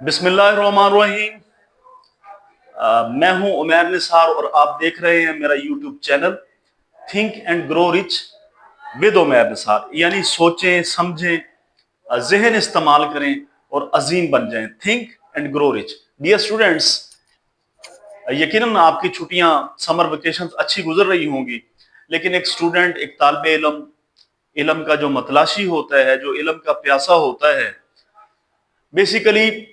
बिस्मिल्लाहिर्रहमानिर्रहीम। मैं हूं उमैर निसार और आप देख रहे हैं मेरा YouTube channel think and grow rich with Umair Nisar. यानी सोचें, समझें, जहन इस्तेमाल करें और अजीम बन जाएं। Think and grow rich. Dear students, यकीनन आपकी छुट्टियां, समर वेकेशन अच्छी गुजर रही होंगी, लेकिन एक स्टूडेंट, एक तालिब इल्म, इल्म का जो मतलाशी होता है, जो इल्म का प्यासा होता है, बेसिकली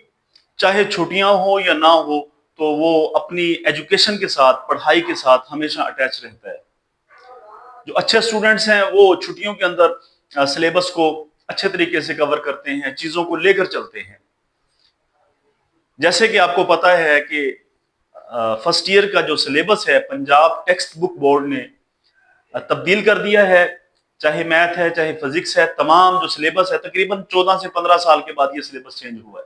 चाहे छुट्टियां हो या ना हो, तो वो अपनी एजुकेशन के साथ, पढ़ाई के साथ हमेशा अटैच रहता है। जो अच्छे स्टूडेंट्स हैं वो छुट्टियों के अंदर सिलेबस को अच्छे तरीके से कवर करते हैं, चीजों को लेकर चलते हैं। जैसे कि आपको पता है कि फर्स्ट ईयर का जो सिलेबस है, पंजाब टेक्स्ट बुक बोर्ड ने तब्दील कर दिया है। चाहे मैथ है, चाहे फिजिक्स है, तमाम जो सिलेबस है, तकरीबन 14 से 15 साल के बाद ये सिलेबस चेंज हुआ है।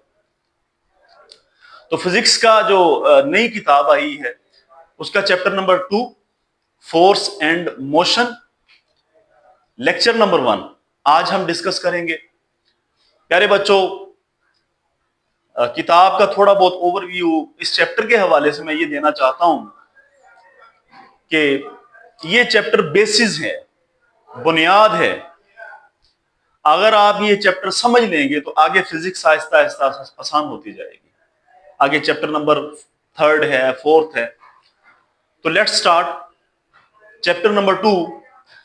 तो फिजिक्स का जो नई किताब आई है, उसका chapter number 2, force and motion, lecture number 1 आज हम डिस्कस करेंगे। प्यारे बच्चों, किताब का थोड़ा बहुत ओवरव्यू इस चैप्टर के हवाले से मैं ये देना चाहता हूं कि ये चैप्टर बेसिस है, बुनियाद है। अगर आप ये चैप्टर समझ लेंगे तो आगे फिजिक्स आहिस्ता आहिस्ता आसान होती जाएगी। आगे चैप्टर नंबर 3 है, 4 है। तो let's start chapter number 2,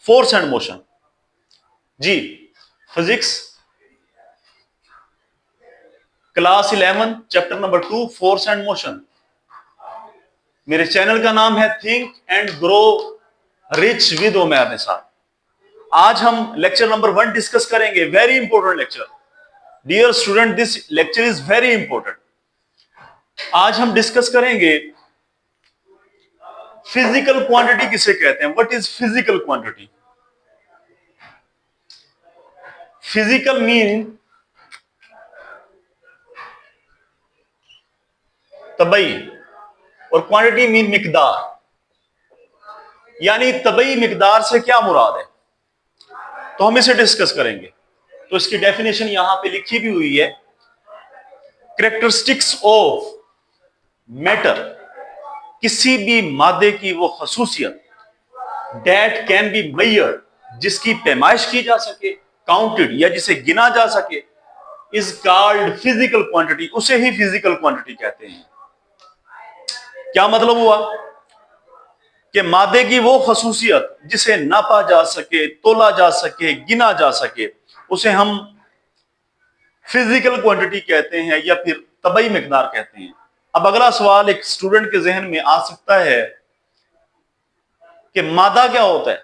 force and motion. जी, physics class 11, chapter number 2, force and motion. मेरे चैनल का नाम है think and grow rich with Umair Nisar. आज हम लेक्चर नंबर 1 डिस्कस करेंगे। Very important lecture. Dear student, this lecture is very important. आज हम डिस्कस करेंगे फिजिकल क्वांटिटी किसे कहते हैं। What is physical quantity? Physical mean तबई और क्वांटिटी मीन मिकदार। यानी तबई मिकदार से क्या मुराद है, तो हम इसे डिस्कस करेंगे। तो इसकी डेफिनेशन यहां पे लिखी भी हुई है। कैरेक्टरिस्टिक्स ऑफ मैटर, किसी भी मादे की वो खसूसियत, दैट कैन बी मेजर्ड, जिसकी पैमाइश की जा सके, काउंटेड या जिसे गिना जा सके, इज कॉल्ड फिजिकल क्वांटिटी। उसे ही फिजिकल क्वांटिटी कहते हैं। क्या मतलब हुआ कि मादे की वो खसूसियत जिसे नापा जा सके, तोला जा सके, गिना जा सके, उसे हम फिजिकल क्वांटिटी कहते हैं या फिर तबई मिकदार कहते हैं। अब अगला सवाल एक स्टूडेंट के जहन में आ सकता है कि मादा क्या होता है?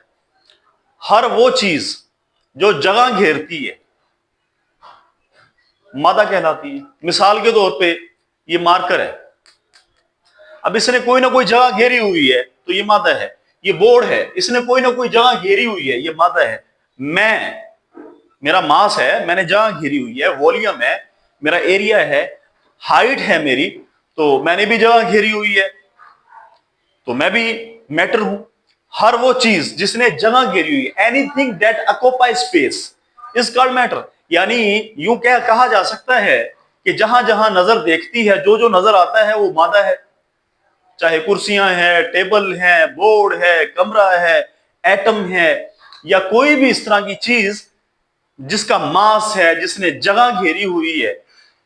हर वो चीज जो जगह घेरती है मादा कहलाती है। मिसाल के तौर पे ये मार्कर है, अब इसने कोई ना कोई जगह घेरी हुई है तो ये मादा है। ये बोर्ड है, इसने कोई ना कोई जगह घेरी हुई है, ये मादा है। मेरा मास है, मैंने जगह घेरी हुई है, वॉल्यूम है, मेरा एरिया है, हाइट है मेरी, तो मैंने भी जगह घेरी हुई है, तो मैं भी मैटर हूं। हर वो चीज जिसने जगह घेरी हुई है, anything that occupy space is called matter. यानी यूं क्या कहा जा सकता है कि जहां जहां नजर देखती है, जो जो नजर आता है वो मादा है। चाहे कुर्सियां हैं, टेबल है, बोर्ड है, कमरा है, एटम है, या कोई भी इस तरह की चीज जिसका मास है, जिसने जगह घेरी हुई है,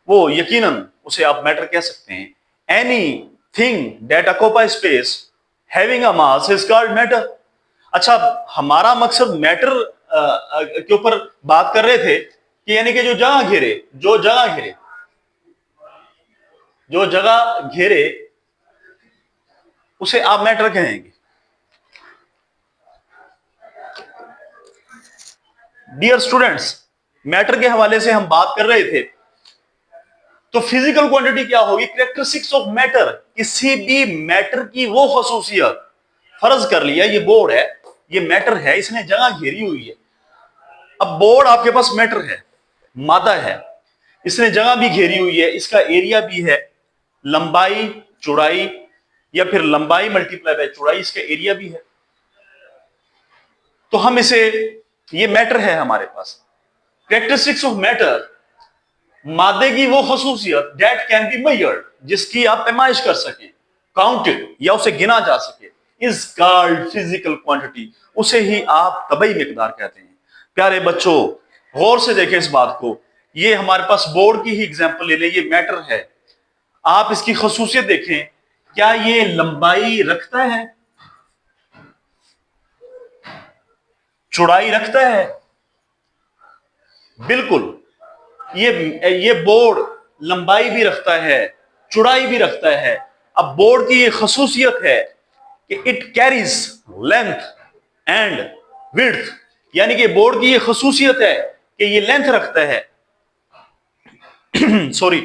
वो यकीनन उसे आप मैटर कह सकते हैं। Any thing that occupy space having a mass is called matter. अच्छा, हमारा मकसद मैटर के ऊपर बात कर रहे थे कि यानी कि जो जगह घेरे, जो जगह घेरे उसे आप मैटर कहेंगे। डियर स्टूडेंट्स, मैटर के हवाले से हम बात कर रहे थे, तो फिजिकल क्वांटिटी क्या होगी? कैरेक्टरिस्टिक्स ऑफ मैटर, किसी भी मैटर की वो खसूसियत। फर्ज कर लिया ये बोर्ड है, ये मैटर है, इसने जगह घेरी हुई है। अब बोर्ड आपके पास मैटर है, मादा है, इसने जगह भी घेरी हुई है, इसका एरिया भी है, लंबाई, चौड़ाई, या फिर लंबाई मल्टीप्लाई बाय चौड़ाई, इसका एरिया भी है। तो हम इसे, ये मैटर है हमारे पास। कैरेक्टरिस्टिक्स ऑफ मैटर, मादे की वो खसूसियत दैट कैन बी मेजर्ड, जिसकी आप पैमाइश कर सकें, काउंटेड या उसे गिना जा सके, इज कॉल्ड फिजिकल क्वांटिटी, उसे ही आप तबई मिकदार कहते हैं। प्यारे बच्चों, गौर से देखें इस बात को, ये हमारे पास बोर्ड की ही एग्जांपल ले लें, ये मैटर है, आप इसकी खसूसियत देखें, क्या ये लंबाई रखता है, चौड़ाई रखता है? बिल्कुल, ये बोर्ड लंबाई भी रखता है, चौड़ाई भी रखता है। अब बोर्ड की ये खसूसियत है कि it carries length and width, यानी कि बोर्ड की ये खसूसियत है कि ये लेंथ रखता है सॉरी,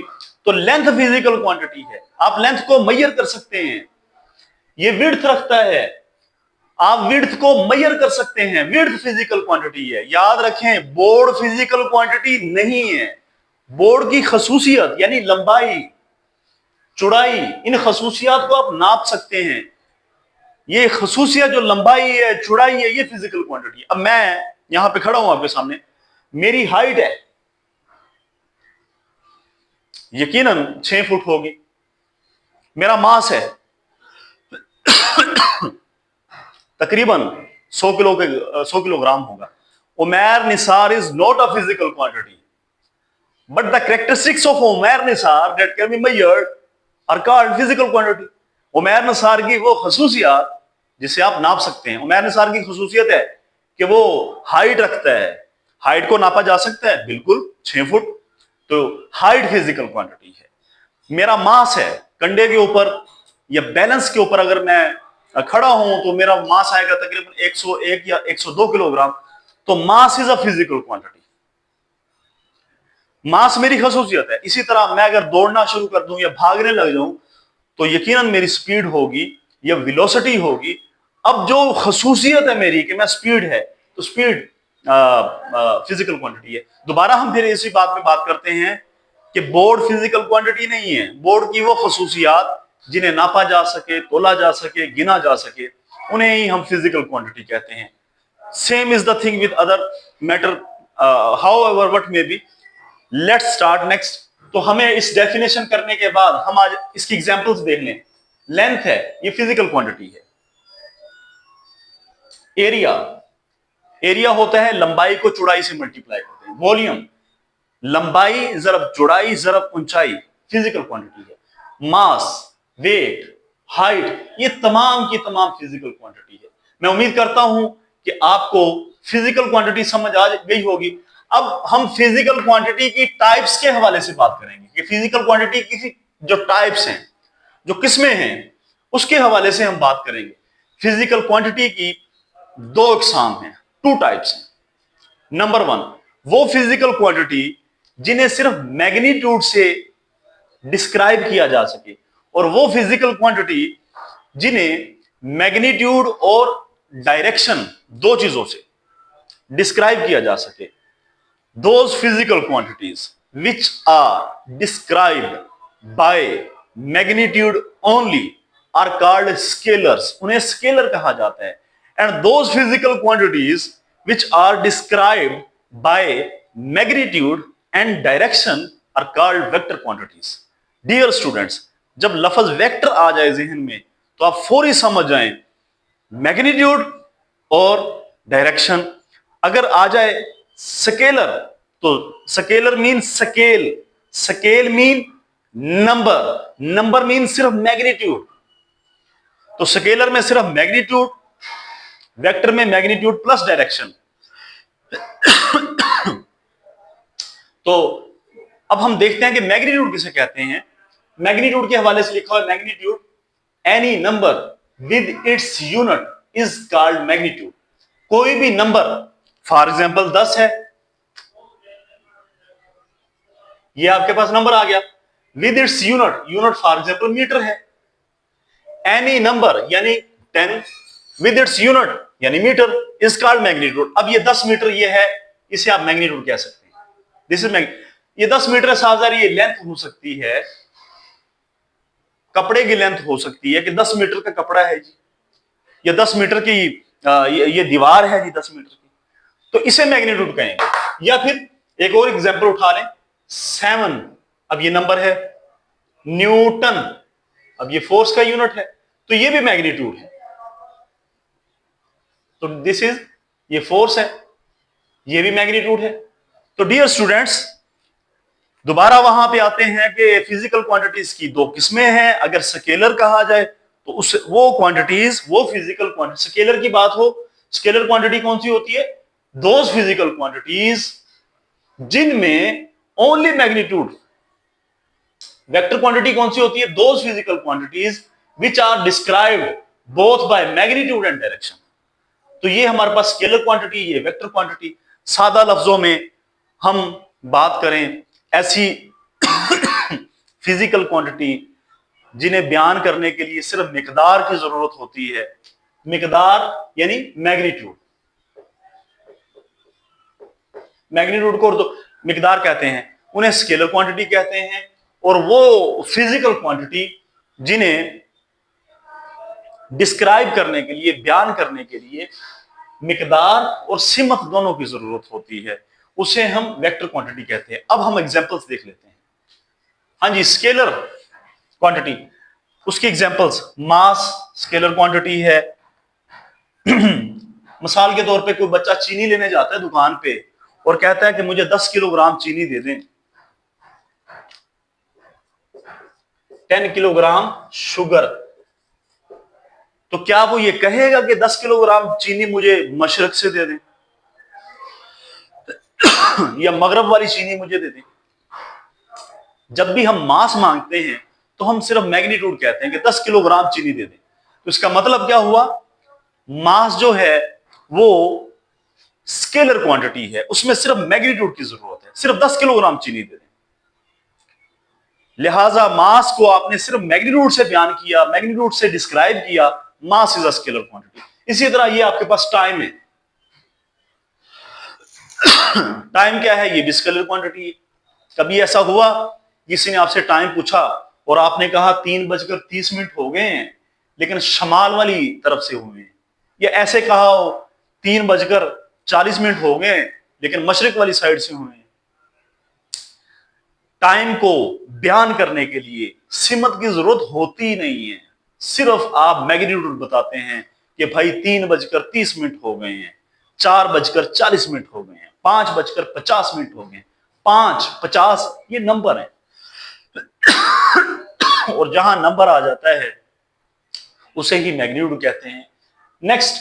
तो लेंथ फिजिकल क्वांटिटी है, आप लेंथ को मेजर कर सकते हैं। ये विड्थ रखता है, आप विड्थ को मेजर कर सकते हैं, विड्थ फिजिकल क्वांटिटी है। याद रखें, बोर्ड फिजिकल क्वांटिटी नहीं है, बोर्ड की खसूसियत यानी लंबाई, चौड़ाई, इन खसूसियात को आप नाप सकते हैं। ये खसूसियत जो लंबाई है, चौड़ाई है, ये फिजिकल क्वांटिटी है। अब मैं यहां पे खड़ा हूं आपके सामने, मेरी हाइट है यकीनन 6 फुट होगी, मेरा मास है तकरीबन 100 किलोग्राम होगा। Umair Nisar is not a physical quantity, but the characteristics of Umair Nisar that can be measured are called physical quantity. Umair Nisar की वो खसूसियात जिसे आप नाप सकते हैं, उमैर निसार की खसूसियत है कि वो हाइट रखता है, हाइट को नापा जा सकता है, बिल्कुल 6 फुट, तो हाइट फिजिकल क्वांटिटी है। मेरा मास है, कंधे के ऊपर या बैलेंस के ऊपर अगर मैं खड़ा हूं तो मेरा मास आएगा तकरीबन 101 या 102 किलोग्राम, तो mass is a physical quantity, mass मेरी खसूसियत है। इसी तरह मैं अगर दौड़ना शुरू कर दूं या भागने लग जाऊं तो यकीनन मेरी स्पीड होगी या वेलोसिटी होगी। अब जो खसूसियत है मेरी कि मैं स्पीड है, तो स्पीड फिजिकल क्वांटिटी है। दोबारा हम फिर इसी बात पे बात करते हैं कि बोर्ड फिजिकल क्वांटिटी नहीं है, बोर्ड की वो खसूसियात जिन्हें नापा जा सके, तोला जा सके, गिना जा सके, उन्हें ही हम फिजिकल क्वांटिटी कहते हैं। Same is the thing with other matter, however what may be. Let's start next. तो हमें इस डेफिनेशन करने के बाद हम आज इसकी एग्जांपल्स देख लें। लेंथ है, ये फिजिकल क्वांटिटी है। एरिया, एरिया होता है लंबाई को चौड़ाई से मल्टीप्लाई करते हैं। वॉल्यूम, लंबाई जरब चौड़ाई जरब ऊंचाई, फिजिकल क्वांटिटी है। मास, वेट, हाइट, ये तमाम की तमाम फिजिकल क्वांटिटी है। मैं उम्मीद करता हूं कि आपको फिजिकल क्वांटिटी समझ आ गई होगी। अब हम फिजिकल क्वांटिटी की टाइप्स के हवाले से बात करेंगे कि फिजिकल क्वांटिटी की जो टाइप्स हैं, जो किस्में हैं, उसके हवाले से हम बात करेंगे। फिजिकल क्वांटिटी की दो इकसाम हैं, 2 टाइप्स हैं। नंबर 1, वो फिजिकल क्वांटिटी जिन्हें सिर्फ मैग्नीट्यूड से डिस्क्राइब किया जा सके, और वो फिजिकल क्वांटिटी जिन्हें मैग्नीट्यूड और डायरेक्शन, दो चीजों से डिस्क्राइब किया जा सके। Those physical quantities which are described by magnitude only are called scalars, उन्हें स्केलर कहा जाता है। And those physical quantities which are described by magnitude and direction are called vector quantities. Dear students, जब लफ्ज vector आ जाए जहन में तो आप फौरी समझ जाएं मैग्नीट्यूड और डायरेक्शन। अगर आ जाए स्केलर, तो scalar mean scale, scale mean number, number mean सिर्फ मैग्नीट्यूड। तो स्केलर में सिर्फ मैग्नीट्यूड, वेक्टर में मैग्नीट्यूड प्लस डायरेक्शन। तो अब हम देखते हैं कि मैग्नीट्यूड किसे कहते हैं। मैग्नीट्यूड के हवाले से लिखा हुआ magnitude, any number with its unit is called magnitude. कोई भी नंबर, फॉर एग्जांपल 10 है, ये आपके पास नंबर आ गया, with its unit, unit for example metre है। एनी नंबर यानी 10 विद इट्स यूनिट यानी मीटर इज कॉल्ड मैग्नीट्यूड। अब ये 10 मीटर ये है, इसे आप मैग्नीट्यूड कह सकते हैं। दिस इज ये 10 मीटर साहब, ये लेंथ हो सकती है, कपड़े की लेंथ हो सकती है कि 10 मीटर का कपड़ा है जी, या 10 मीटर की ये दीवार है जी 10 मीटर की, तो इसे मैग्नीट्यूड कहेंगे। या फिर एक और एग्जांपल उठा लें, 7, अब ये नंबर है। न्यूटन, अब ये फोर्स का यूनिट है, तो ये भी मैग्नीट्यूड है। तो दिस इज, ये फोर्स है, ये भी मैग्नीट्यूड है। तो डियर स्टूडेंट्स, दोबारा वहां पे आते हैं कि फिजिकल क्वांटिटीज की दो किस्में हैं। अगर स्केलर कहा जाए तो उस वो क्वांटिटीज, वो फिजिकल क्वांटिटी, स्केलर की बात हो, स्केलर क्वांटिटी कौन सी होती है? दोज फिजिकल क्वांटिटीज जिनमें ओनली मैग्नीट्यूड। वेक्टर क्वांटिटी कौन सी होती है? Those physical quantities which are described both by magnitude and direction. तो ये हमारे पास स्केलर क्वांटिटी, ये वेक्टर क्वांटिटी। सादा लफ्जों में हम बात करें ऐसी फिजिकल क्वांटिटी जिन्हें बयान करने के लिए सिर्फ मिकदार की जरूरत होती है। मिकदार यानी मैग्नीट्यूड, मैग्नीट्यूड को तो मिकदार कहते हैं, उन्हें स्केलर क्वांटिटी कहते हैं। और वो फिजिकल क्वांटिटी जिन्हें डिस्क्राइब करने के लिए, बयान करने के लिए मिकदार और सिमत दोनों की जरूरत होती है, उसे हम वेक्टर क्वांटिटी कहते हैं। अब हम एग्जांपल्स देख लेते हैं। हाँ जी, स्केलर क्वांटिटी, उसकी एग्जांपल्स, मास स्केलर क्वांटिटी है। मिसाल के तौर पे कोई बच्चा चीनी लेने जाता है दुकान पे और कहता है कि मुझे 10 किलोग्राम चीनी दे दें, 10 किलोग्राम शुगर। तो क्या वो ये कहेगा कि 10 किलोग्राम चीनी मुझे मशरक से दे दें या मगरब वाली चीनी मुझे दे दें? जब भी हम मास मांगते हैं तो हम सिर्फ मैग्नीट्यूड कहते हैं कि 10 किलोग्राम चीनी दे दें। तो इसका मतलब क्या हुआ? मास जो है वो स्केलर क्वांटिटी है, उसमें सिर्फ मैग्नीट्यूड की जरूरत है, सिर्फ 10 किलोग्राम चीनी दे दें। लिहाजा मास को आपने सिर्फ मैग्नीट्यूड से बयान किया, मैग्नीट्यूड से डिस्क्राइब किया, मास इज अ स्केलर क्वांटिटी। इसी तरह ये आपके पास टाइम है। टाइम क्या है? ये भी स्केलर क्वांटिटी है। कभी ऐसा हुआ किसी ने आपसे टाइम पूछा और आपने कहा 3:30 हो गए हैं, लेकिन शमाल वाली तरफ से हुए हैं, या ऐसे कहा हो 3:40 हो गए लेकिन मशरिक वाली साइड से हुए हैं। टाइम को बयान करने के लिए सिमत की जरूरत होती नहीं है, सिर्फ आप मैग्नीट्यूड बताते हैं कि भाई 3:30 हो गए हैं, 4:40 हो गए हैं, 5:50 हो गए, 5:50 ये नंबर है। और जहां नंबर आ जाता है उसे ही मैग्नीट्यूड कहते हैं। नेक्स्ट,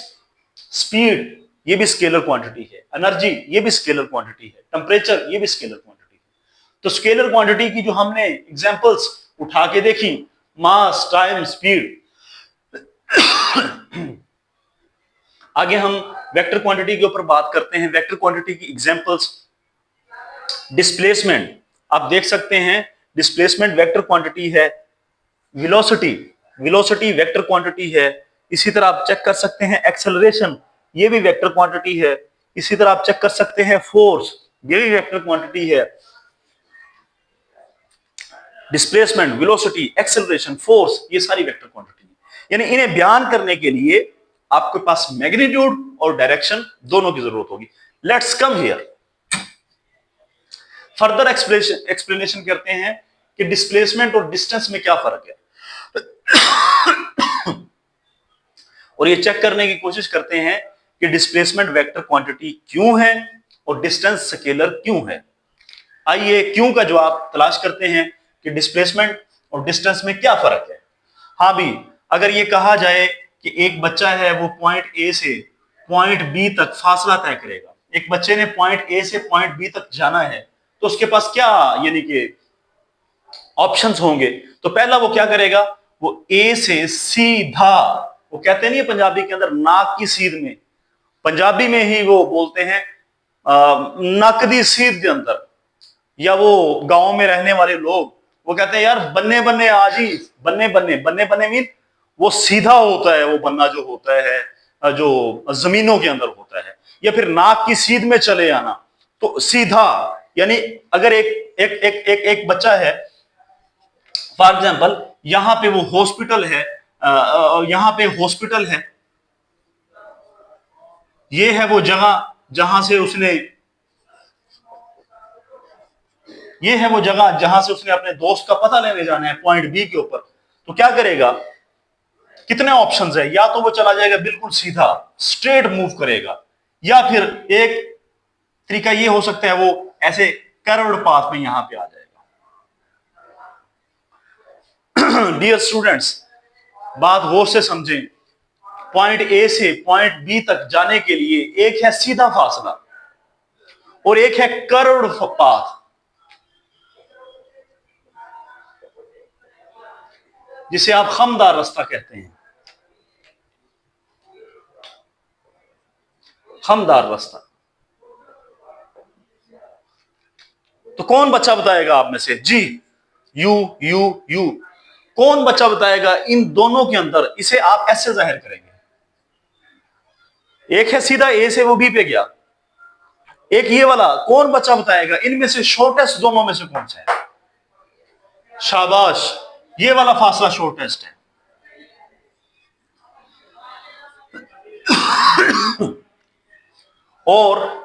स्पीड, ये भी स्केलर क्वांटिटी है। एनर्जी, ये भी स्केलर क्वांटिटी है। टेम्परेचर, ये भी स्केलर क्वांटिटी है। तो स्केलर क्वांटिटी की जो हमने एग्जांपल्स उठा के देखी, मास, टाइम, स्पीड। आगे हम वेक्टर क्वांटिटी के ऊपर बात करते हैं। वेक्टर क्वांटिटी की एग्जांपल्स, डिस्प्लेसमेंट, आप देख सकते हैं डिस्प्लेसमेंट वेक्टर क्वांटिटी है। वेलोसिटी, वेलोसिटी वेक्टर क्वांटिटी है। इसी तरह आप चेक कर सकते हैं एक्सेलरेशन, ये भी वेक्टर क्वांटिटी है। इसी तरह आप चेक कर सकते हैं फोर्स, ये भी वेक्टर क्वांटिटी है। डिस्प्लेसमेंट, वेलोसिटी, एक्सेलरेशन, फोर्स, ये सारी वेक्टर क्वांटिटी है। यानी इन्हें बयान करने के लिए आपके पास मैग्नीट्यूड और डायरेक्शन दोनों की जरूरत होगी। Let's come here, further explanation करते हैं कि डिस्प्लेसमेंट और डिस्टेंस में क्या फर्क है, और ये चेक करने की कोशिश करते हैं कि डिस्प्लेसमेंट वेक्टर क्वांटिटी क्यों है और डिस्टेंस स्केलर क्यों है। आइए क्यों का जवाब तलाश करते हैं कि डिस्प्लेसमेंट और डिस्टेंस में क्या फर्क है। हाँ भी, अगर ये कहा जाए कि एक बच्चा है वो पॉइंट ए से पॉइंट बी तक फासला तय करेगा, एक बच्चे ने पॉइंट ए से पॉइंट बी तक जाना है, तो उसके पास क्या यानी कि ऑप्शंस होंगे। तो पहला वो क्या करेगा, वो ए से सीधा, वो कहते नहीं है पंजाबी के अंदर नाक की सीध में, पंजाबी में ही वो बोलते हैं नक दी सीध के अंदर, या वो गांव में रहने वाले लोग वो कहते हैं यार बन्ने बन्ने आज ही, बन्ने बन्ने, बन्ने बन्ने मीन वो सीधा होता है, वो बन्ना जो होता है जो जमीनों के अंदर होता है, या फिर नाक की सीध में चले आना। तो सीधा यानी अगर एक एक एक एक, एक बच्चा है, फॉर एग्जाम्पल यहां पे वो हॉस्पिटल है, यहां पे हॉस्पिटल है, ये है वो जगह जहां से उसने ये है वो जगह जहां से उसने अपने दोस्त का पता लेने जाना है पॉइंट बी के ऊपर। तो क्या करेगा, कितने ऑप्शंस है, या तो वो चला जाएगा बिल्कुल सीधा स्ट्रेट मूव करेगा, या फिर एक तरीका ये हो सकता है वो ऐसे कर्व्ड पाथ में यहां पे आ जाएगा। डियर स्टूडेंट्स, बात गौर से समझें। पॉइंट ए से पॉइंट बी तक जाने के लिए एक है सीधा फासला और एक है कर्व्ड पाथ, जिसे आप खमदार रास्ता कहते हैं। खमदार रास्ता। तो कौन बच्चा बताएगा आप में से? जी, यू यू यू। कौन बच्चा बताएगा इन दोनों के अंदर इसे आप ऐसे जाहिर करेंगे? एक है सीधा ए से वो बी पे गया, एक ये वाला। कौन बच्चा बताएगा इनमें से शॉर्टेस्ट दोनों में से कौन सा है? शाबाश, ये वाला फासला शॉर्टेस्ट है। और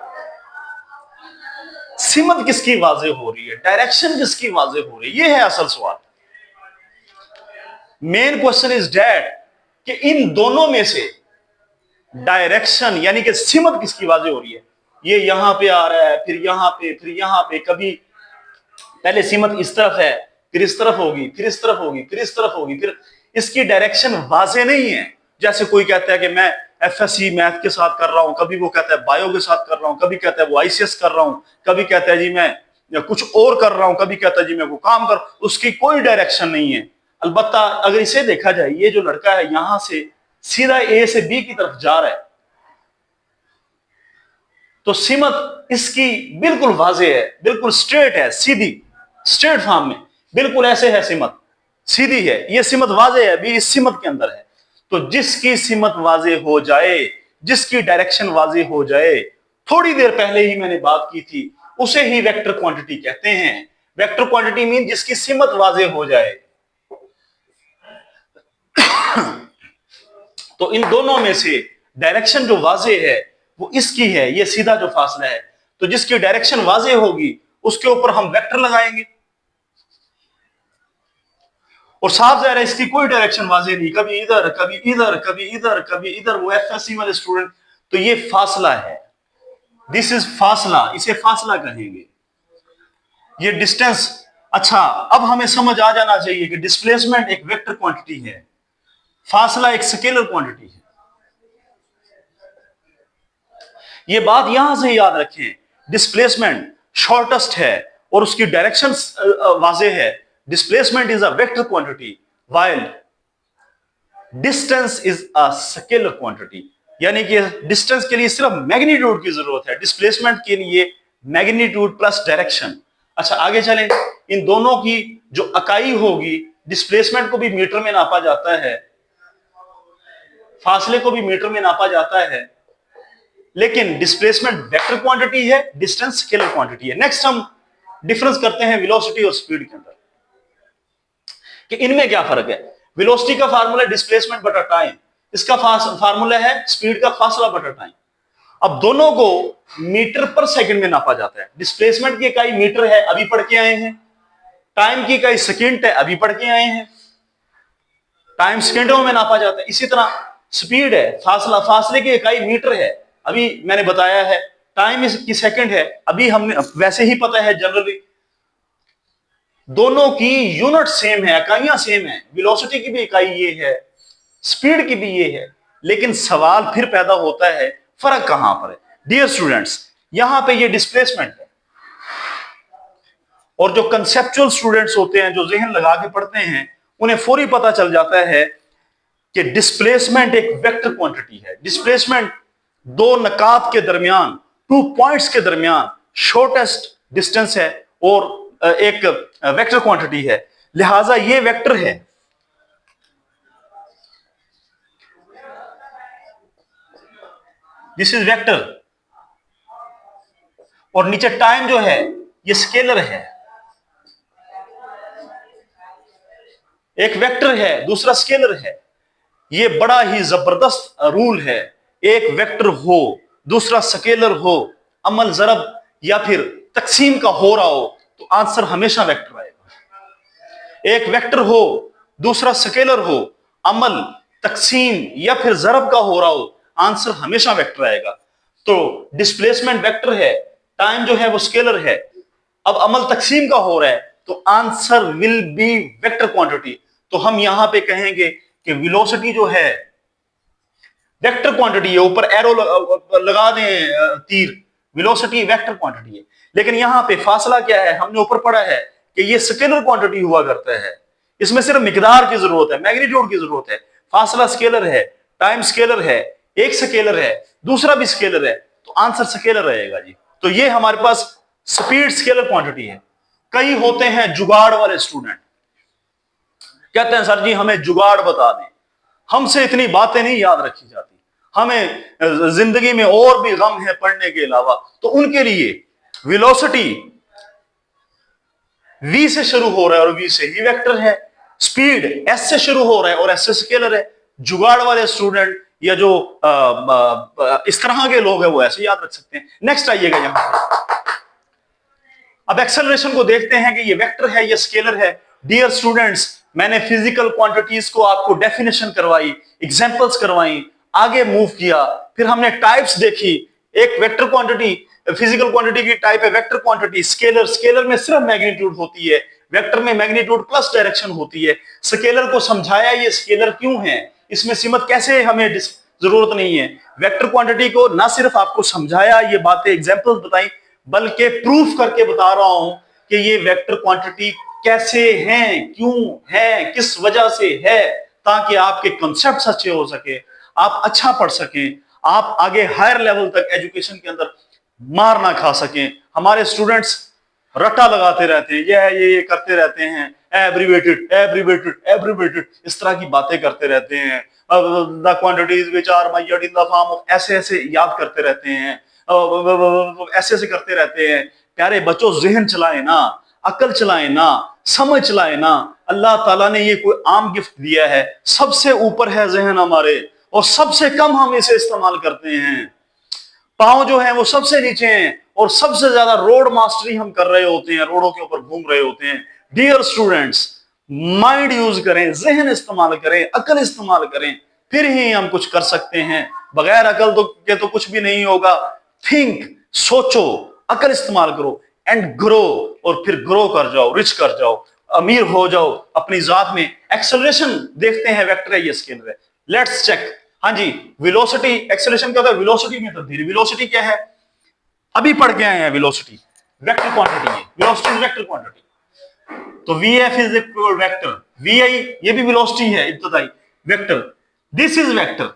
सिमत किसकी वाज़ेह हो रही है, डायरेक्शन किसकी वाज़ेह हो रही है, ये है असल सवाल। मेन क्वेश्चन इज दैट कि इन दोनों में से डायरेक्शन यानी कि सिमत किसकी वाज़ेह हो रही है। ये यहां पे आ रहा है, फिर यहां पे, फिर यहां पे। कभी पहले सिमत इस तरफ है, फिर इस तरफ होगी, फिर इस तरफ होगी, फिर इस तरफ होगी, फिर इसकी डायरेक्शन वाज़ेह नहीं है। जैसे कोई कहता है कि मैं एफएससी मैथ के साथ कर रहा हूं, कभी वो कहता है बायो के साथ कर रहा हूं, कभी कहता है वो आईसीएस कर रहा हूं, कभी कहता है जी मैं कुछ और कर रहा हूं, कभी कहता है जी मैं वो काम कर, उसकी कोई डायरेक्शन नहीं है। अलबत्ता अगर इसे देखा जाए, ये जो लड़का है यहां से सीधा ए से बी की तरफ जा रहा है, तो सिमत इसकी बिल्कुल वाज़ेह है, बिल्कुल स्ट्रेट है, सीधी, स्ट्रेट फॉर्म में बिल्कुल ऐसे है, सिमत सीधी है, ये सिमत वाज़ेह है भी इस सिमत के अंदर है। तो जिसकी सिमत वाज़ेह हो जाए, जिसकी डायरेक्शन वाज़ेह हो जाए, थोड़ी देर पहले ही मैंने बात की थी, उसे ही वेक्टर क्वांटिटी कहते हैं। वेक्टर क्वांटिटी मीन जिसकी सिमत वाज़ेह हो जाए। तो इन दोनों में से डायरेक्शन जो वाज़ेह है वो इसकी है, ये सीधा जो फासला है। तो जिसकी डायरेक्शन वाज़ेह होगी उसके ऊपर हम वेक्टर लगाएंगे, और साफ ज़ाहिर है इसकी कोई डायरेक्शन वाज़ेह नहीं, कभी इधर, कभी इधर, कभी इधर, कभी इधर। वो एफएससी वाले स्टूडेंट, तो ये फासला है, दिस इज फासला, इसे फासला कहेंगे, ये डिस्टेंस। अच्छा, अब हमें समझ आ जाना चाहिए कि डिस्प्लेसमेंट एक वेक्टर क्वांटिटी है, फासला एक स्केलर क्वांटिटी है। ये बात यहां से याद रखें, डिस्प्लेसमेंट शॉर्टेस्ट है और उसकी डायरेक्शन वाज़ेह है। Displacement is a vector quantity while distance is a scalar quantity. यानी कि डिस्टेंस के लिए सिर्फ मैग्नीट्यूड की जरूरत है, डिस्प्लेसमेंट के लिए मैग्नीट्यूड प्लस डायरेक्शन। अच्छा, आगे चलें। इन दोनों की जो इकाई होगी, डिस्प्लेसमेंट को भी मीटर में नापा जाता है, फासले को भी मीटर में नापा जाता है, लेकिन डिस्प्लेसमेंट वेक्टर क्वांटिटी है, डिस्टेंस स्केलर क्वांटिटी है। नेक्स्ट हम डिफरेंस करते हैं वेलोसिटी और स्पीड के अंदर कि इनमें क्या फर्क है। वेलोसिटी का फार्मूला है डिस्प्लेसमेंट बटा टाइम, इसका फार्मूला है स्पीड का फासला बटा टाइम। अब दोनों को मीटर पर सेकंड में नापा जाता है। डिस्प्लेसमेंट की इकाई मीटर है, अभी पढ़ के आए हैं। टाइम की इकाई सेकंड है, अभी पढ़ के आए हैं। टाइम सेकंडों में नापा जाता है। इसी तरह स्पीड है, फासला, फासले की इकाई मीटर है, अभी मैंने बताया है। टाइम इसकी सेकंड है, अभी हमने वैसे ही पता है जनरली। दोनों की यूनिट सेम है, इकाइयां सेम है, वेलोसिटी की भी इकाई ये है, स्पीड की भी ये है, लेकिन सवाल फिर पैदा होता है फर्क कहां पर है। डियर स्टूडेंट्स, यहां पे ये डिस्प्लेसमेंट है, और जो कंसेप्चुअल स्टूडेंट्स होते हैं, जो जहन लगा के पढ़ते हैं, उन्हें फौरी पता चल जाता है कि डिस्प्लेसमेंट एक वेक्टर क्वांटिटी है। डिस्प्लेसमेंट दो नकात के दरमियान, 2 पॉइंट्स के दरमियान शॉर्टेस्ट डिस्टेंस है और एक वेक्टर क्वांटिटी है, लिहाजा ये वेक्टर है। दिस इज वेक्टर, और नीचे टाइम जो है ये स्केलर है। एक वेक्टर है, दूसरा स्केलर है। ये बड़ा ही जबरदस्त रूल है, एक वेक्टर हो दूसरा स्केलर हो, अमल जरब या फिर तकसीम का हो रहा हो, तो तो आंसर हमेशा वेक्टर आएगा। एक वेक्टर हो, दूसरा स्केलर हो, अमल तकसीम या फिर जरब का हो रहा हो, आंसर हमेशा वेक्टर आएगा। तो डिस्प्लेसमेंट वेक्टर है, टाइम जो है वो स्केलर है, अब अमल तकसीम का हो रहा है, तो answer will be vector quantity. तो हम यहां पे कहेंगे कि वेलोसिटी जो है वेक्टर क्वांटिटी है, ऊपर एरो लगा दें तीर, वेलोसिटी वेक्टर क्वांटिटी है। लेकिन यहां पे फासला क्या है, हमने ऊपर पढ़ा है कि ये स्केलर क्वांटिटी हुआ करता है, इसमें सिर्फ मिकदार की जरूरत है, मैग्नीट्यूड की जरूरत है। फासला स्केलर है, टाइम स्केलर है, एक स्केलर है, दूसरा भी स्केलर है, तो आंसर स्केलर रहेगा जी। तो ये हमारे पास स्पीड स्केलर क्वांटिटी है। कई होते हैं जुगाड़ वाले स्टूडेंट, कहते हैं सर जी हमें जुगाड़ बता दें, हमसे इतनी बातें नहीं याद रखी जाती, हमें जिंदगी में और भी गम है पढ़ने के अलावा। तो उनके लिए वेलोसिटी v से शुरू हो रहा है और v से ही वेक्टर है, स्पीड s से शुरू हो रहा है और s से स्केलर है। जुगाड़ वाले स्टूडेंट या जो इस तरह के लोग हैं वो ऐसे याद रख सकते हैं। नेक्स्ट आइएगा यहां पर, अब एक्सेलरेशन को देखते हैं कि ये वेक्टर है या स्केलर है। डियर स्टूडेंट्स, मैंने फिजिकल क्वांटिटीज को आपको डेफिनेशन करवाई, एग्जांपल्स करवाई, आगे मूव किया, फिर हमने टाइप्स देखी। एक वेक्टर क्वांटिटी, फिजिकल क्वांटिटी की टाइप है वेक्टर क्वांटिटी। स्केलर, स्केलर में सिर्फ मैग्नीट्यूड होती है, वेक्टर में मैग्नीट्यूड प्लस डायरेक्शन होती है। स्केलर को समझाया ये स्केलर क्यों है, इसमें सीमत कैसे हमें जरूरत नहीं है। वेक्टर क्वांटिटी को ना सिर्फ आपको समझाया, ये बातें एग्जांपल्स बताई, बल्कि प्रूफ करके बता रहा हूं कि ये वेक्टर क्वांटिटी कैसे हैं, क्यों है, किस वजह से है, ताकि आपके कॉन्सेप्ट्स अच्छे हो सके, आप अच्छा पढ़ सकें, आप आगे हायर लेवल तक एजुकेशन के अंदर मार ना खा सकें। हमारे स्टूडेंट्स रट्टा लगाते रहते हैं, ये करते रहते हैं, एब्रीवेटेड एब्रीवेटेड एब्रीवेटेड, इस तरह की बातें करते रहते हैं। The quantities which are measured in the form of, ऐसे ऐसे याद करते रहते हैं, ऐसे ऐसे करते रहते हैं। प्यारे बच्चों, जहन चलाए ना, अकल चलाए ना, समझ चलाए ना। अल्लाह ताला ने ये कोई आम गिफ्ट दिया है, सबसे ऊपर है जहन हमारे, और सबसे कम हम इसे इस्तेमाल करते हैं। पांव जो है वो सबसे नीचे हैं और सबसे ज्यादा रोड मास्टरी हम कर रहे होते हैं, रोडों के ऊपर घूम रहे होते हैं। डियर स्टूडेंट्स, माइंड यूज करें, जहन इस्तेमाल करें, अकल इस्तेमाल करें, फिर ही हम कुछ कर सकते हैं। बगैर अकल के तो कुछ भी नहीं होगा। थिंक, सोचो, अकल इस्तेमाल करो एंड ग्रो, और फिर ग्रो कर जाओ, रिच कर जाओ, अमीर हो जाओ अपनी जात में। एक्सेलरेशन देखते हैं, वेक्टर है ये स्केलर है। Let's check. हाँ जी, वेलोसिटी, एक्सेलरेशन क्या होता है, वेलोसिटी में तब्दीली। वेलोसिटी क्या है, अभी पढ़ के आए हैं, वेलोसिटी वेक्टर क्वांटिटी है, वेलोसिटी इज वेक्टर क्वांटिटी। तो vf is equal vector, vi ये भी वेलोसिटी है इब्तदाई vector, this is vector,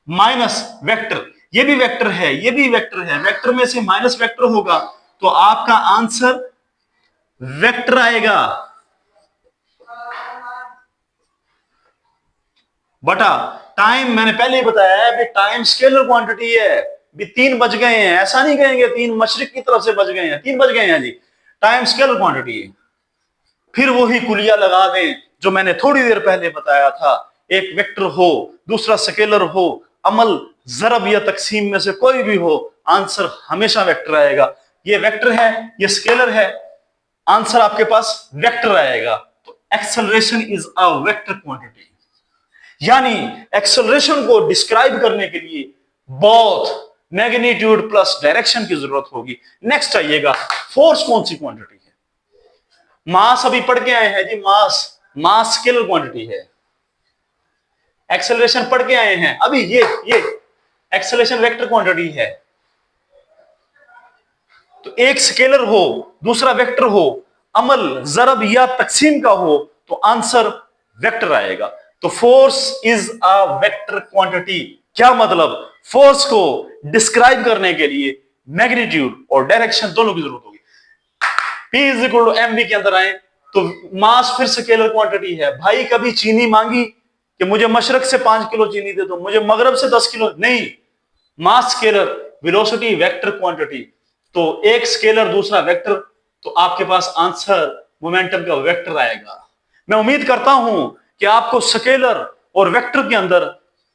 minus vector, ये भी वेक्टर है, ये भी वेक्टर है, वेक्टर में से माइनस वेक्टर होगा तो आपका आंसर वेक्टर आएगा। बटा टाइम, मैंने पहले ही बताया है, टाइम स्केलर क्वांटिटी है। भी 3 बज गए हैं, ऐसा नहीं कहेंगे 3 मशरिक की तरफ से बज गए हैं, 3 बज गए हैं जी, टाइम स्केलर क्वांटिटी है। फिर वही कुलिया लगा दें जो मैंने थोड़ी देर पहले बताया था, एक वेक्टर हो, दूसरा स्केलर हो, अमल जरब या तकसीम में से कोई भी हो, आंसर हमेशा वेक्टर आएगा। ये वेक्टर है, ये स्केलर है, आंसर आपके पास वेक्टर आएगा। तो acceleration is a vector quantity. यानी एक्सेलरेशन को डिस्क्राइब करने के लिए बहुत मैग्नीट्यूड प्लस डायरेक्शन की जरूरत होगी। नेक्स्ट आइएगा, फोर्स कौन सी क्वांटिटी है? मास अभी पढ़ के आए हैं जी, मास स्केलर क्वांटिटी है। एक्सेलरेशन पढ़ के आए हैं अभी, ये एक्सेलरेशन वेक्टर क्वांटिटी है। तो एक स्केलर हो, दूसरा वेक्टर हो, अमल जरब या तकसीम का हो, तो आंसर वेक्टर आएगा। तो force is a vector quantity. क्या मतलब? फोर्स को डिस्क्राइब करने के लिए मैग्नीट्यूड और डायरेक्शन दोनों की जरूरत होगी। P is equal to mv के अंदर आए तो मास फिर स्केलर क्वांटिटी है। भाई कभी चीनी मांगी कि मुझे मशरक से 5 किलो चीनी दे दो, मुझे मगरब से 10 किलो, नहीं। मास स्केलर, वेलोसिटी वेक्टर क्वांटिटी। तो एक स्केलर दूसरा वेक्टर, तो आपके पास आंसर मोमेंटम का वेक्टर आएगा। मैं उम्मीद करता हूं कि आपको स्केलर और वेक्टर के अंदर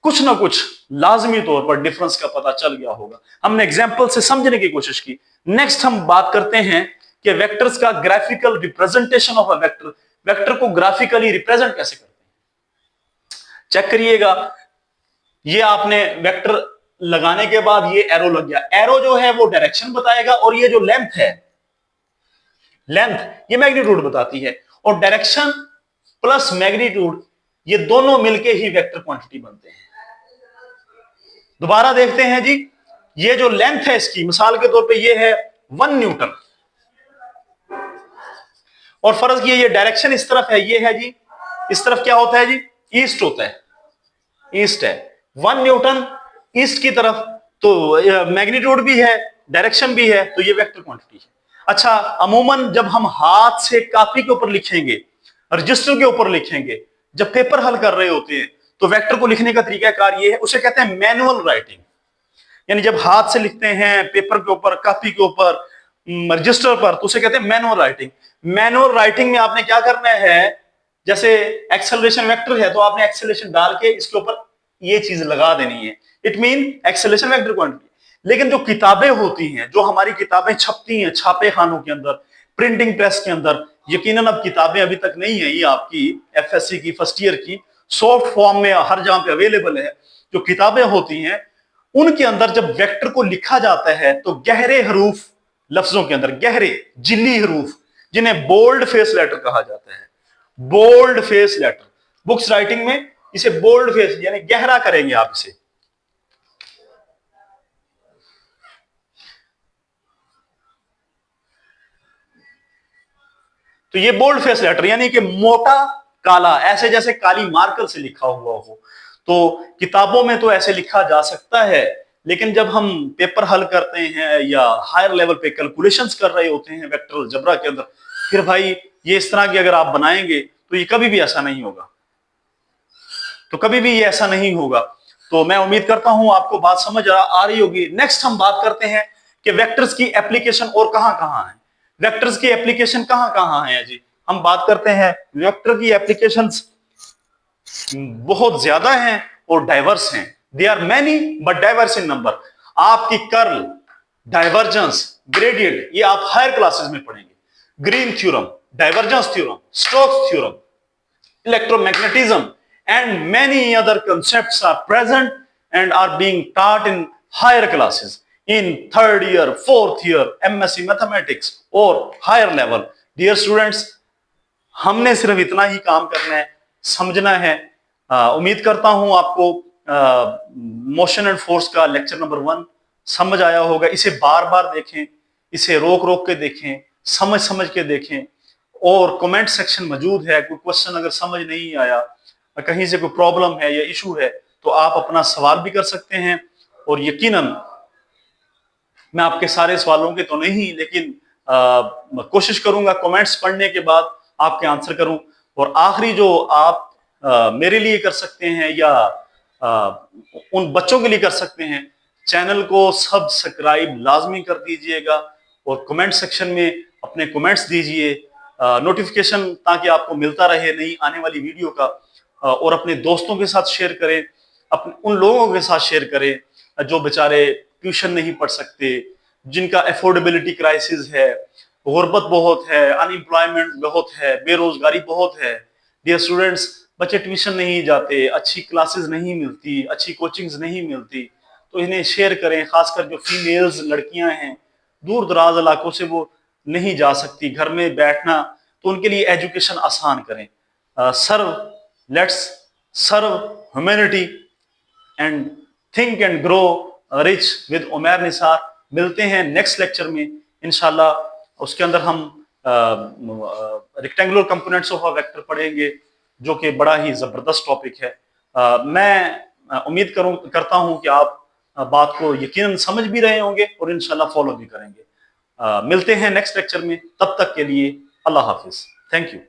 कुछ ना कुछ लाजमी तौर पर डिफरेंस का पता चल गया होगा। हमने एग्जाम्पल से समझने की कोशिश की। नेक्स्ट हम बात करते हैं कि वेक्टर्स का graphical representation of a vector, vector को ग्राफिकली रिप्रेजेंट कैसे करते हैं। चेक करिएगा, ये आपने वेक्टर लगाने के बाद ये एरो लग गया, एरो जो है वो डायरेक्शन बताएगा और ये जो लेंथ है, लेंथ ये मैग्नीट्यूड बताती है, और डायरेक्शन प्लस मैग्नीट्यूड ये दोनों मिलके ही वेक्टर क्वांटिटी बनते हैं। दोबारा देखते हैं जी, ये जो लेंथ है इसकी, मिसाल के तौर पे ये है 1 न्यूटन, और फर्ज किए ये डायरेक्शन इस तरफ है, ये है जी, इस तरफ क्या होता है जी, ईस्ट होता है, ईस्ट है 1 न्यूटन ईस्ट की तरफ, तो मैग्नीट्यूड भी है डायरेक्शन भी है, तो ये वेक्टर क्वांटिटी है। अच्छा, अमूमन जब हम हाथ से कॉपी के ऊपर लिखेंगे, रजिस्टर के ऊपर लिखेंगे, जब पेपर हल कर रहे होते हैं, तो वेक्टर को लिखने का तरीकाकार ये है, उसे कहते हैं मैनुअल राइटिंग। यानी जब हाथ से लिखते हैं पेपर के ऊपर, कॉपी के ऊपर, रजिस्टर पर, तो उसे कहते हैं मैनुअल राइटिंग। मैनुअल राइटिंग में आपने क्या करना है, जैसे एक्सेलरेशन वेक्टर है तो आपने एक्सेलरेशन डाल के इसके ऊपर ये चीज लगा देनी है, it mean acceleration vector quantity. लेकिन जो किताबें होती हैं, जो हमारी किताबें छपती हैं छापे खानों के अंदर, प्रिंटिंग प्रेस के अंदर, यकीनन अब किताबें अभी तक नहीं है ये आपकी एफएससी की फर्स्ट ईयर की, सॉफ्ट फॉर्म में हर जहां पे अवेलेबल है। जो किताबें होती हैं उनके अंदर जब वेक्टर को लिखा जाता है तो गहरे हरूफ लफ्जों के अंदर, गहरे जिल्ली हरूफ, जिन्हें बोल्ड फेस लेटर कहा जाता है, bold face letter, books writing में इसे बोल्ड फेस यानी गहरा करेंगे आप इसे। तो ये बोल्ड फेस लेटर यानी कि मोटा काला, ऐसे जैसे काली मार्कर से लिखा हुआ हो। तो किताबों में तो ऐसे लिखा जा सकता है, लेकिन जब हम पेपर हल करते हैं या हायर लेवल पे कैलकुलेशंस कर रहे होते हैं वेक्टर अलजेब्रा के अंदर, फिर भाई ये इस तरह की अगर आप बनाएंगे तो ये कभी भी ऐसा नहीं होगा, तो कभी भी ये ऐसा नहीं होगा। तो मैं उम्मीद करता हूं आपको बात समझ आ रही होगी। नेक्स्ट हम बात करते हैं कि वेक्टर्स की एप्लीकेशन और कहां कहां है, वेक्टर्स की एप्लीकेशन कहां कहां है जी। हम बात करते हैं वेक्टर की एप्लीकेशंस बहुत ज्यादा हैं और डाइवर्स हैं, they are many but diverse in number. आपकी कर्ल, डाइवर्जेंस, ग्रेडियंट ये आप हायर क्लासेस में पढ़ेंगे, Green theorem, divergence theorem, Stokes theorem, electromagnetism and many other concepts are present and are being taught in higher classes in 3rd year, 4th year MSc mathematics or higher level। dear students, हमने सिर्फ इतना ही काम करना है, समझना है। उम्मीद करता हूं आपको मोशन एंड फोर्स का लेक्चर नंबर 1 समझ आया होगा। इसे बार बार देखें, इसे रोक रोक के देखें, समझ समझ के देखें, और कमेंट सेक्शन मौजूद है। कोई क्वेश्चन अगर समझ नहीं आया, कहीं से कोई प्रॉब्लम है या इशू है, तो आप अपना सवाल भी कर सकते हैं, और यकीनन मैं आपके सारे सवालों के तो नहीं, लेकिन कोशिश करूंगा कमेंट्स पढ़ने के बाद आपके आंसर करूं। और आखिरी जो आप मेरे लिए कर सकते हैं या उन बच्चों के लिए कर सकते हैं, चैनल को सब्सक्राइब लाजमी कर दीजिएगा और कमेंट सेक्शन में अपने कमेंट्स दीजिए, नोटिफिकेशन ताकि आपको मिलता रहे नई आने वाली वीडियो का, और अपने दोस्तों के साथ शेयर करें, अपने उन लोगों के साथ शेयर करें जो बेचारे ट्यूशन नहीं पढ़ सकते, जिनका अफोर्डेबिलिटी क्राइसिस है, गुर्बत बहुत है, अनएम्प्लॉयमेंट बहुत है, बेरोजगारी बहुत है। डियर स्टूडेंट्स, बच्चे ट्यूशन नहीं जाते, अच्छी क्लासेस नहीं मिलती, अच्छी कोचिंग्स नहीं मिलती, तो इन्हें शेयर करें। खासकर जो फीमेल्स लड़कियां हैं, दूर दराज इलाकों से वो नहीं जा सकती, घर में बैठना, तो उनके लिए एजुकेशन आसान करें। Serve, let's serve humanity and think and grow rich with Umair Nisar. मिलते हैं नेक्स्ट लेक्चर में इंशाल्लाह। उसके अंदर हम rectangular components of a vector पढ़ेंगे, जो कि बड़ा ही जबरदस्त टॉपिक है। मैं उम्मीद करता हूं कि आप बात को यकीनन समझ भी रहे होंगे और इंशाल्लाह फॉलो भी करेंगे। मिलते हैं नेक्स्ट लेक्चर में, तब तक के लिए अल्लाह हाफिज, थैंक यू।